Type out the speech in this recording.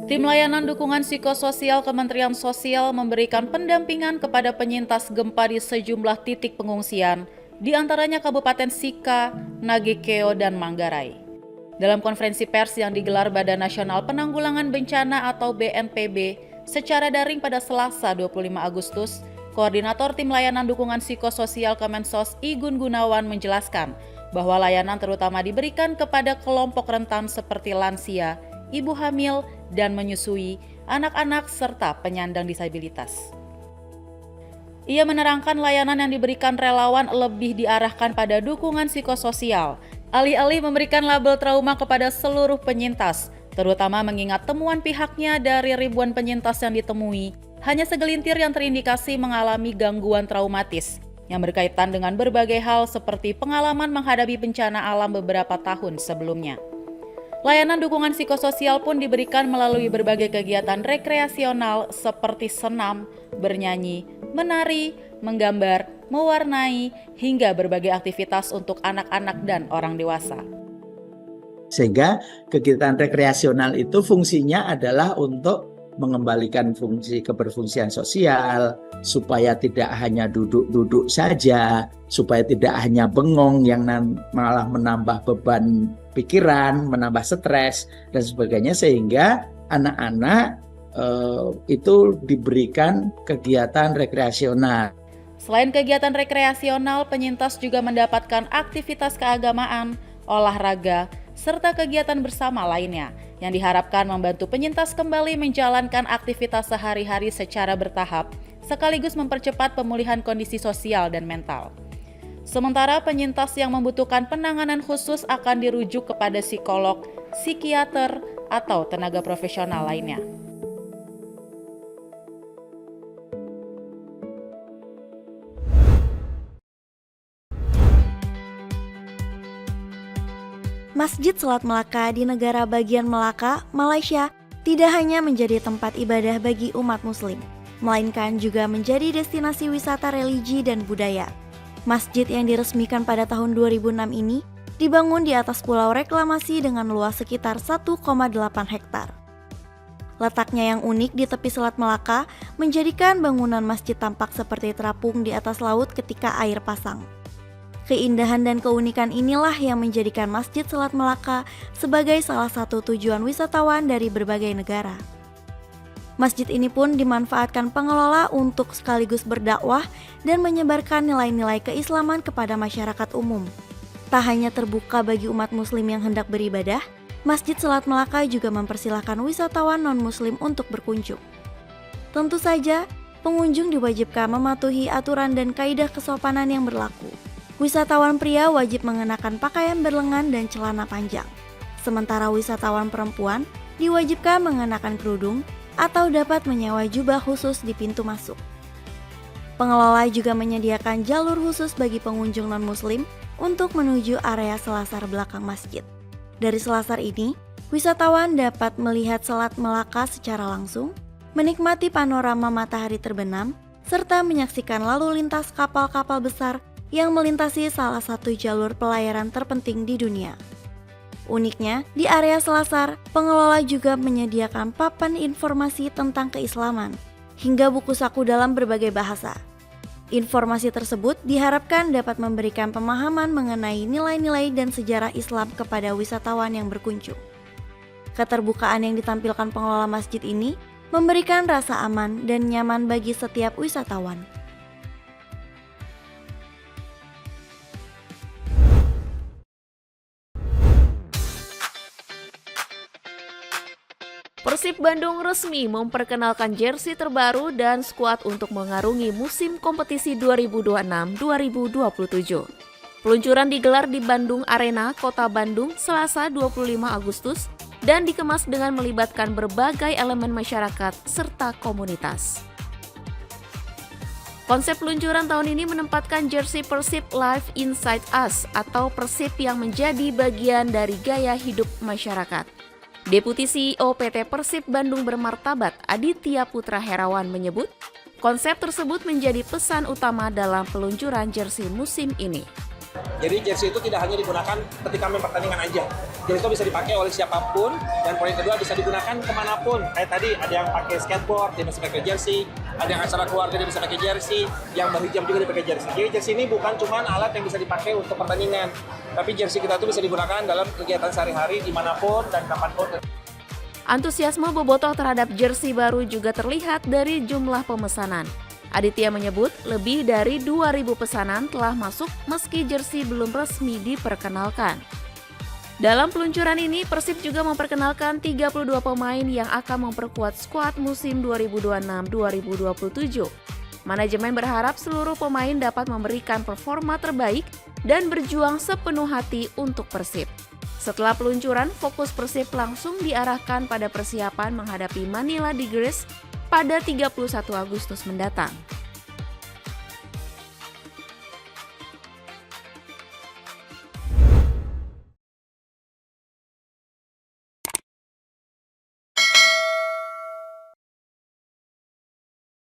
Tim layanan dukungan psikososial Kementerian Sosial memberikan pendampingan kepada penyintas gempa di sejumlah titik pengungsian, di antaranya Kabupaten Sika, Nagekeo, dan Manggarai. Dalam konferensi pers yang digelar Badan Nasional Penanggulangan Bencana atau BNPB secara daring pada Selasa 25 Agustus, Koordinator Tim Layanan Dukungan Psikososial Kemensos Igun Gunawan menjelaskan bahwa layanan terutama diberikan kepada kelompok rentan seperti lansia, ibu hamil, dan menyusui, anak-anak, serta penyandang disabilitas. Ia menerangkan layanan yang diberikan relawan lebih diarahkan pada dukungan psikososial, alih-alih memberikan label trauma kepada seluruh penyintas, terutama mengingat temuan pihaknya dari ribuan penyintas yang ditemui, hanya segelintir yang terindikasi mengalami gangguan traumatis, yang berkaitan dengan berbagai hal seperti pengalaman menghadapi bencana alam beberapa tahun sebelumnya. Layanan dukungan psikososial pun diberikan melalui berbagai kegiatan rekreasional seperti senam, bernyanyi, menari, menggambar, mewarnai, hingga berbagai aktivitas untuk anak-anak dan orang dewasa. Sehingga kegiatan rekreasional itu fungsinya adalah untuk mengembalikan fungsi keberfungsian sosial, supaya tidak hanya duduk-duduk saja, supaya tidak hanya bengong yang malah menambah beban pikiran, menambah stres, dan sebagainya, sehingga anak-anak itu diberikan kegiatan rekreasional. Selain kegiatan rekreasional, penyintas juga mendapatkan aktivitas keagamaan, olahraga, serta kegiatan bersama lainnya yang diharapkan membantu penyintas kembali menjalankan aktivitas sehari-hari secara bertahap, sekaligus mempercepat pemulihan kondisi sosial dan mental. Sementara penyintas yang membutuhkan penanganan khusus akan dirujuk kepada psikolog, psikiater, atau tenaga profesional lainnya. Masjid Selat Melaka di negara bagian Melaka, Malaysia, tidak hanya menjadi tempat ibadah bagi umat muslim, melainkan juga menjadi destinasi wisata religi dan budaya. Masjid yang diresmikan pada tahun 2006 ini dibangun di atas pulau reklamasi dengan luas sekitar 1,8 hektar. Letaknya yang unik di tepi Selat Melaka menjadikan bangunan masjid tampak seperti terapung di atas laut ketika air pasang. Keindahan dan keunikan inilah yang menjadikan Masjid Selat Melaka sebagai salah satu tujuan wisatawan dari berbagai negara. Masjid ini pun dimanfaatkan pengelola untuk sekaligus berdakwah dan menyebarkan nilai-nilai keislaman kepada masyarakat umum. Tak hanya terbuka bagi umat muslim yang hendak beribadah, Masjid Selat Melaka juga mempersilahkan wisatawan non-muslim untuk berkunjung. Tentu saja, pengunjung diwajibkan mematuhi aturan dan kaidah kesopanan yang berlaku. Wisatawan pria wajib mengenakan pakaian berlengan dan celana panjang, sementara wisatawan perempuan diwajibkan mengenakan kerudung atau dapat menyewa jubah khusus di pintu masuk. Pengelola juga menyediakan jalur khusus bagi pengunjung non-muslim untuk menuju area selasar belakang masjid. Dari selasar ini, wisatawan dapat melihat Selat Melaka secara langsung, menikmati panorama matahari terbenam, serta menyaksikan lalu lintas kapal-kapal besar yang melintasi salah satu jalur pelayaran terpenting di dunia. Uniknya, di area selasar, pengelola juga menyediakan papan informasi tentang keislaman, hingga buku saku dalam berbagai bahasa. Informasi tersebut diharapkan dapat memberikan pemahaman mengenai nilai-nilai dan sejarah Islam kepada wisatawan yang berkunjung. Keterbukaan yang ditampilkan pengelola masjid ini memberikan rasa aman dan nyaman bagi setiap wisatawan. Persib Bandung resmi memperkenalkan jersey terbaru dan skuad untuk mengarungi musim kompetisi 2026-2027. Peluncuran digelar di Bandung Arena, Kota Bandung, Selasa 25 Agustus dan dikemas dengan melibatkan berbagai elemen masyarakat serta komunitas. Konsep peluncuran tahun ini menempatkan jersey Persib Live Inside Us atau Persib yang menjadi bagian dari gaya hidup masyarakat. Deputi CEO PT Persib Bandung Bermartabat Aditya Putra Herawan menyebut, konsep tersebut menjadi pesan utama dalam peluncuran jersey musim ini. Jadi jersey itu tidak hanya digunakan ketika main pertandingan aja. Jersey itu bisa dipakai oleh siapapun, dan poin kedua bisa digunakan kemanapun. Kayak tadi ada yang pakai skateboard, dia bisa pakai jersey, ada yang acara keluarga dia bisa pakai jersey, yang berhijab juga dia pakai jersey. Jadi jersey ini bukan cuma alat yang bisa dipakai untuk pertandingan, tapi jersey kita itu bisa digunakan dalam kegiatan sehari-hari dimanapun dan kapanpun. Antusiasme bobotoh terhadap jersey baru juga terlihat dari jumlah pemesanan. Aditya menyebut lebih dari 2.000 pesanan telah masuk meski jersey belum resmi diperkenalkan. Dalam peluncuran ini, Persib juga memperkenalkan 32 pemain yang akan memperkuat skuad musim 2026-2027. Manajemen berharap seluruh pemain dapat memberikan performa terbaik dan berjuang sepenuh hati untuk Persib. Setelah peluncuran, fokus Persib langsung diarahkan pada persiapan menghadapi Manila Tigers pada 31 Agustus mendatang.